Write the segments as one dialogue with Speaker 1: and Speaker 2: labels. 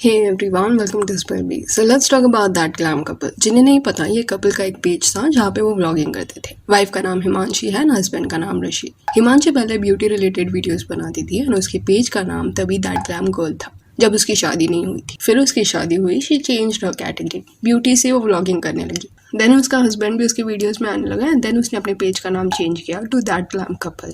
Speaker 1: Hey everyone, welcome to spell. So let's talk about that glam couple. जिन्हें नहीं पता, ये कपल का एक पेज था जहाँ पे वो व्लॉगिंग करते थे। वाइफ का नाम हिमांशी है ना, हस्बैंड का नाम ऋषि। हिमांशी पहले ब्यूटी रिलेटेड वीडियोस बनाती थी और उसके पेज का नाम तभी दैट ग्लैम गर्ल था, जब उसकी शादी नहीं हुई थी। फिर उसकी शादी हुई, she changed her category, beauty से वो व्लॉगिंग करने लगी। देन उसका हस्बैंड भी उसके वीडियोस में आने लगा एंड देन उसने अपने पेज का नाम चेंज किया to that glam couple.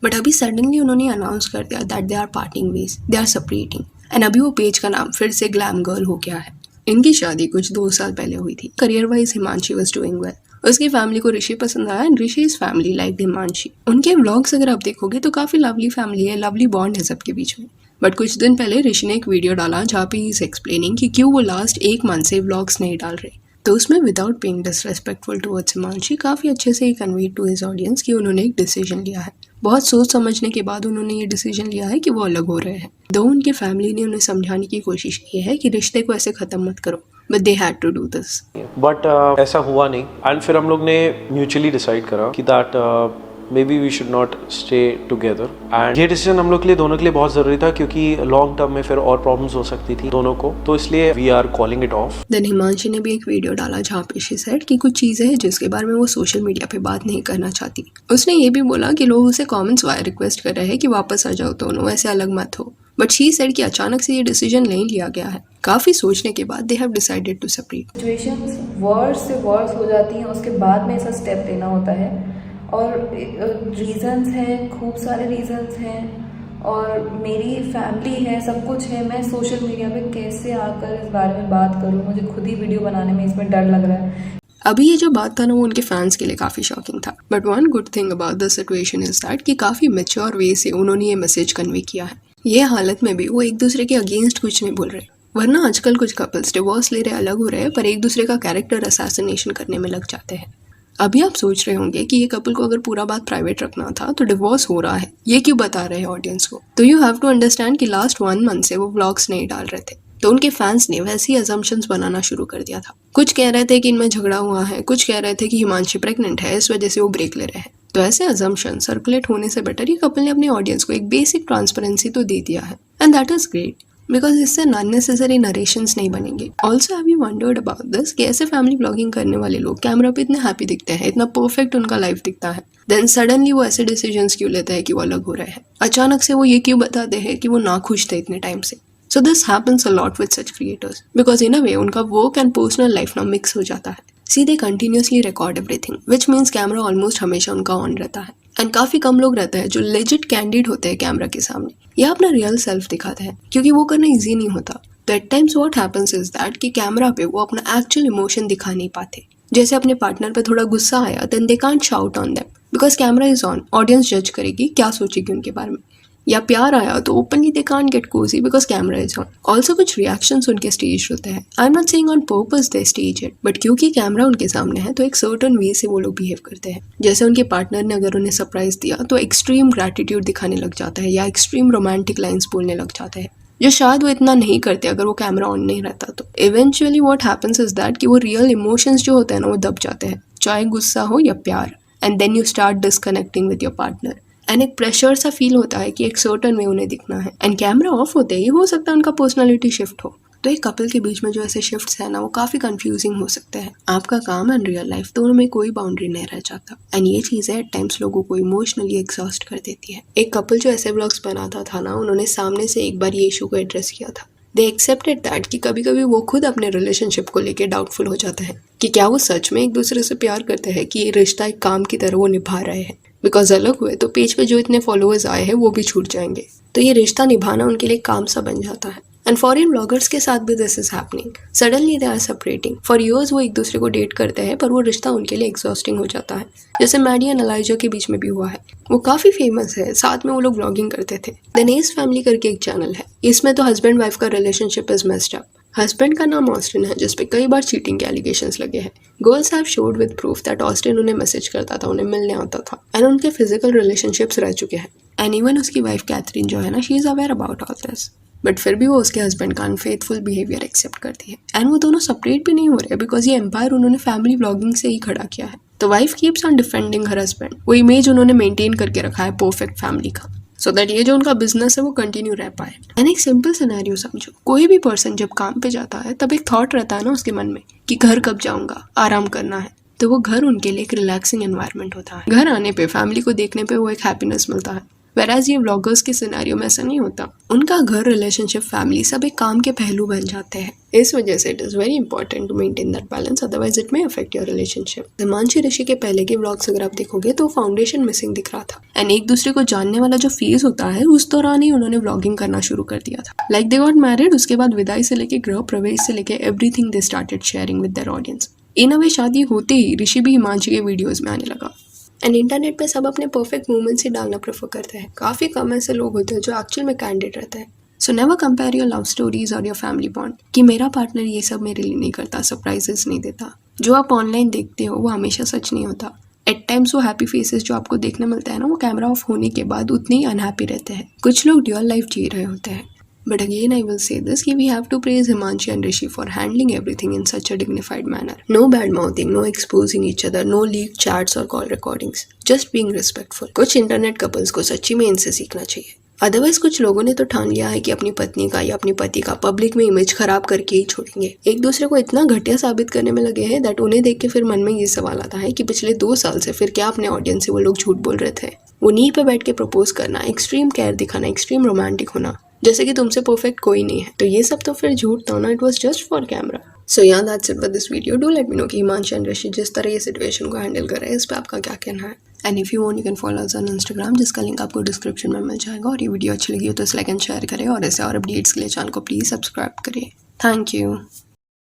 Speaker 1: But अभी सडनली उन्होंने अनाउंस कर दिया that they are parting ways, they are separating and अभी वो पेज का नाम फिर से ग्लैम गर्ल हो गया है। इनकी शादी कुछ 2 साल पहले हुई थी। Career wise Himanshi was doing well. उसकी फैमिली को ऋषि पसंद आया and Rishi is family like Himanshi. उनके व्लॉग्स अगर आप देखोगे तो काफी लवली फैमिली है, लवली बॉन्ड है सबके बीच में। बट कुछ दिन पहले ऋषि ने एक वीडियो डाला जहाँ पे ही इज एक्सप्लेनिंग कि क्यों वो लास्ट 1 मंथ से व्लॉग्स नहीं डाल रहे। तो उसमें without being disrespectful towards Himanshi काफी अच्छे से कन्वे टू हिज ऑडियंस कि उन्होंने एक डिसीजन लिया है। बहुत सोच समझने के बाद उन्होंने ये डिसीजन लिया है कि वो अलग हो रहे हैं। दो उनकी फैमिली ने उन्हें समझाने की कोशिश की है कि रिश्ते को ऐसे खत्म मत करो, but they had to do this.
Speaker 2: But ऐसा हुआ नहीं एंड फिर हम लोग ने म्यूचुअली डिसाइड करा कि that may be we should not stay together. And ये डिसीजन हम लोग के लिए, दोनों के लिए बहुत ज़रूरी था, क्योंकि लॉन्ग टर्म में फिर और प्रॉब्लम्स हो सकती थी दोनों को, तो इसलिए we are calling it off.
Speaker 1: Then Himanshi ने भी एक वीडियो डाला जहाँ पे शी सेड कि कुछ चीज़ें हैं जिसके बारे में वो सोशल मीडिया पे बात नहीं करना चाहती। उसने ये भी बोला कि लोग उसे कमेंट्स वायर रिक्वेस्ट कर रहे हैं कि वापस आ जाओ दोनों, ऐसे अलग मत हो। बट शी सेड कि अचानक से ये डिसीजन नहीं लिया गया है। काफ़ी सोचने के बाद they have decided to separate.
Speaker 3: Situations worse से वर्स हो जाती हैं, उसके बाद में ऐसा स्टेप लेना होता है। और रीज़न्स हैं, खूब सारे रीज़न्स हैं, और मेरी फैमिली है, सब कुछ है। मैं सोशल मीडिया पे कैसे आकर इस बारे में बात करूं? मुझे खुद ही वीडियो बनाने में इसमें डर लग रहा है।
Speaker 1: अभी ये जो बात था ना, वो उनके फैंस के लिए काफ़ी शॉकिंग था। But one good thing about the situation is that कि काफ़ी मैच्योर वे से उन्होंने ये मैसेज कन्वे किया है। ये हालत में भी वो एक दूसरे के अगेंस्ट कुछ नहीं बोल रहे। वरना आजकल कुछ कपल्स डिवोर्स ले रहे, अलग हो रहे हैं, पर एक दूसरे का कैरेक्टर असैसिनेशन करने में लग जाते हैं। अभी आप सोच रहे होंगे कि ये कपल को अगर पूरा बात प्राइवेट रखना था तो डिवोर्स हो रहा है, ये क्यों बता रहे हैं ऑडियंस को? तो यू हैव टू अंडरस्टैंड कि लास्ट 1 मंथ से वो व्लॉग्स नहीं डाल रहे थे, तो उनके फैंस ने वैसी अजम्पशंस बनाना शुरू कर दिया था। कुछ कह रहे थे कि इनमें झगड़ा हुआ है, कुछ कह रहे थे कि हिमांशी प्रेग्नेंट है, इस वजह से वो ब्रेक ले रहे हैं। तो ऐसे अजम्पशन सर्कुलेट होने से बेटर ये कपल ने अपने ऑडियंस को एक बेसिक ट्रांसपेरेंसी तो दे दिया है, and that is great, because इससे अननेसेसरी नरेशंस नहीं बनेंगे। Also have you wandered about this कि ऐसे फैमिली ब्लॉगिंग करने वाले लोग कैमरा पे इतने हैप्पी दिखते हैं, इतना परफेक्ट उनका लाइफ दिखता है, देन सडनली वो ऐसे डिसीजंस क्यों लेते हैं कि वो अलग हो रहे हैं? अचानक से वो ये क्यों बताते हैं कि वो ना खुश थे इतने टाइम से? So this happens a lot with such creators, because in a way उनका वर्क एंड पर्सनल लाइफ ना मिक्स हो जाता है। See they continuously record everything, which means camera almost हमेशा उनका ऑन रहता है। एंड काफी कम लोग रहते हैं जो लेजिट कैंडिड होते हैं कैमरा के सामने, या अपना रियल सेल्फ दिखाते हैं, क्योंकि वो करना इजी नहीं होता। तो at times what happens is that कि कैमरा पे वो अपना एक्चुअल इमोशन दिखा नहीं पाते। जैसे अपने पार्टनर पे थोड़ा गुस्सा आया, then they can't shout on them because camera is on, audience जज करेगी, क्या सोचेगी उनके बारे में। या प्यार आया तो openly they can't get cosy because camera is on. Also कुछ रिएक्शंस उनके स्टेज होते हैं। I am not saying on purpose they stage it, but क्योंकि कैमरा उनके सामने है तो एक सर्टेन वे से वो लोग बिहेव करते हैं। जैसे उनके पार्टनर ने अगर उन्हें सरप्राइज दिया तो एक्सट्रीम ग्रैटिट्यूड दिखाने लग जाता है, या एक्सट्रीम रोमांटिक लाइन्स बोलने लग जाते हैं, जो शायद वो इतना नहीं करते अगर वो कैमरा ऑन नहीं रहता। तो eventually what happens is that कि वो रियल इमोशंस जो होते हैं ना, वो दब जाते हैं, चाहे गुस्सा हो या प्यार, and then you start disconnecting with your partner. And एक प्रेशर सा फील होता है कि एक सर्टन वे उन्हें दिखना है, एंड कैमरा ऑफ होते ही हो सकता है उनका पर्सनालिटी शिफ्ट हो। तो एक कपल के बीच में जो ऐसे शिफ्ट्स है ना, वो काफी कंफ्यूजिंग हो सकते हैं। आपका काम एंड रियल लाइफ दोनों में कोई बाउंड्री नहीं रह जाता, एंड ये चीजें एट टाइम्स लोगों को इमोशनली एग्जॉस्ट कर देती है। एक कपल जो ऐसे व्लॉग्स बनाता था ना, उन्होंने सामने से एक बार ये इशू को एड्रेस किया था। दे एक्सेप्टेड दैट कि कभी कभी वो खुद अपने रिलेशनशिप को लेके डाउटफुल हो जाते हैं कि क्या वो सच में एक दूसरे से प्यार करते हैं, कि ये रिश्ता एक काम की तरह वो निभा रहे हैं। बिकॉज अलग हुए तो पेज पे जो इतने फॉलोअर्स आए हैं वो भी छूट जाएंगे, तो ये रिश्ता निभाना उनके लिए काम सा बन जाता है। एंड फॉरेन ब्लॉगर्स के साथ भी this is happening. Suddenly they are separating. For years वो एक दूसरे को डेट करते हैं, पर वो रिश्ता उनके लिए एग्जॉस्टिंग हो जाता है। जैसे मैडी एंड एलाइजा के बीच में भी हुआ है। वो काफी फेमस है, साथ में वो लोग ब्लॉगिंग करते थे। द नेस फैमिली करके एक चैनल है, इसमें तो हस्बैंड वाइफ का relationship is messed up. Husband का नाम ऑस्टिन है, जिसपे कई बार चीटिंग के एलिगेशंस लगे हैं। Girls have showed with proof that Austin उन्हें मैसेज करता था, उन्हें मिलने आता था, एंड उनके फिजिकल रिलेशनशिप्स रह चुके हैं। एंड इवन उसकी वाइफ कैथरीन जो है ना, she is aware about all this, but फिर भी वो उसके हस्बैंड का अनफेथफुल बिहेवियर एक्सेप्ट करती है। एंड वो दोनों सेपरेट भी नहीं हो रहे बिकॉज ये एम्पायर उन्होंने फैमिली व्लॉगिंग से ही खड़ा किया है। तो wife keeps on defending her husband, वो इमेज उन्होंने मेंटेन करके रखा है परफेक्ट फैमिली का। सो दैट ये जो उनका बिजनेस है वो कंटिन्यू रह पाए। एंड एक सिंपल सिनेरियो समझो, कोई भी पर्सन जब काम पे जाता है तब एक थॉट रहता है ना उसके मन में कि घर कब जाऊंगा, आराम करना है। तो वो घर उनके लिए एक रिलैक्सिंग एनवायरनमेंट होता है। घर आने पे, फैमिली को देखने पे वो एक हैप्पीनेस मिलता है। वेराज ये व्लॉगर्स के सिनेरियो में ऐसा नहीं होता। उनका घर, रिलेशनशिप, फैमिली सब एक काम के पहलू बन जाते हैं। इस वजह से it is very important to maintain that balance, otherwise it may affect your relationship. Himanshi Rishi के पहले के व्लॉग्स अगर आप देखोगे तो फाउंडेशन मिसिंग दिख रहा था। एंड एक दूसरे को जानने वाला जो फेज होता है उस दौरान ही उन्होंने व्लॉगिंग करना शुरू कर दिया था। लाइक दे गॉट मैरिड, उसके बाद विदाई से लेके गृह प्रवेश से लेके everything they started sharing with their audience. In a way शादी होते ही ऋषि भी हिमांशी के वीडियोज में आने लगा। एंड इंटरनेट पे सब अपने परफेक्ट मोमेंट्स ही डालना प्रेफर करते हैं। काफ़ी कम ऐसे लोग होते हैं जो एक्चुअल में कैंडिड रहते हैं। So never compare your love stories और योर फैमिली बॉन्ड कि मेरा पार्टनर ये सब मेरे लिए नहीं करता, सरप्राइजेस नहीं देता। जो आप ऑनलाइन देखते हो वो हमेशा सच नहीं होता। एट टाइम्स वो हैप्पी फेसेस जो आपको देखने मिलते हैं ना, वो कैमरा ऑफ होने के बाद उतने ही अनहैप्पी रहते हैं। कुछ लोग ड्यूअल लाइफ जी रहे होते हैं। But again, I will say this कि we have to praise Himanshi and Rishi for handling everything in such a dignified manner. No bad mouthing, no exposing each other, no leaked chats or call recordings. Just being respectful. कुछ internet couples को सच्ची में इनसे सीखना चाहिए। Otherwise कुछ लोगों ने तो ठान लिया है कि अपनी पत्नी का या अपने पति का पब्लिक में इमेज खराब करके ही छोड़ेंगे। एक दूसरे को इतना घटिया साबित करने में लगे हैं दैट उन्हें देख के फिर मन में ये सवाल आता है कि पिछले 2 साल से फिर क्या अपने ऑडियंस से वो लोग झूठ बोल रहे थे। वो नी पे बैठ के प्रपोज करना, एक्सट्रीम केयर दिखाना, एक्सट्रीम रोमांटिक होना, जैसे कि तुमसे परफेक्ट कोई नहीं है, तो ये सब तो फिर झूठ था ना। It was just for camera. So yeah that's it for this video. Do let me know कि हिमांशी एंड ऋषि जिस तरह ये सिचुएशन को हैंडल कर रहे हैं इस पर आपका क्या कहना है। And if you want you can follow us on Instagram, जिसका लिंक आपको डिस्क्रिप्शन में मिल जाएगा। और ये वीडियो अच्छी लगी हो तो इसे लाइक एंड शेयर करें, और ऐसे और अपडेट्स के लिए चैनल को प्लीज़ सब्सक्राइब करें। Thank you.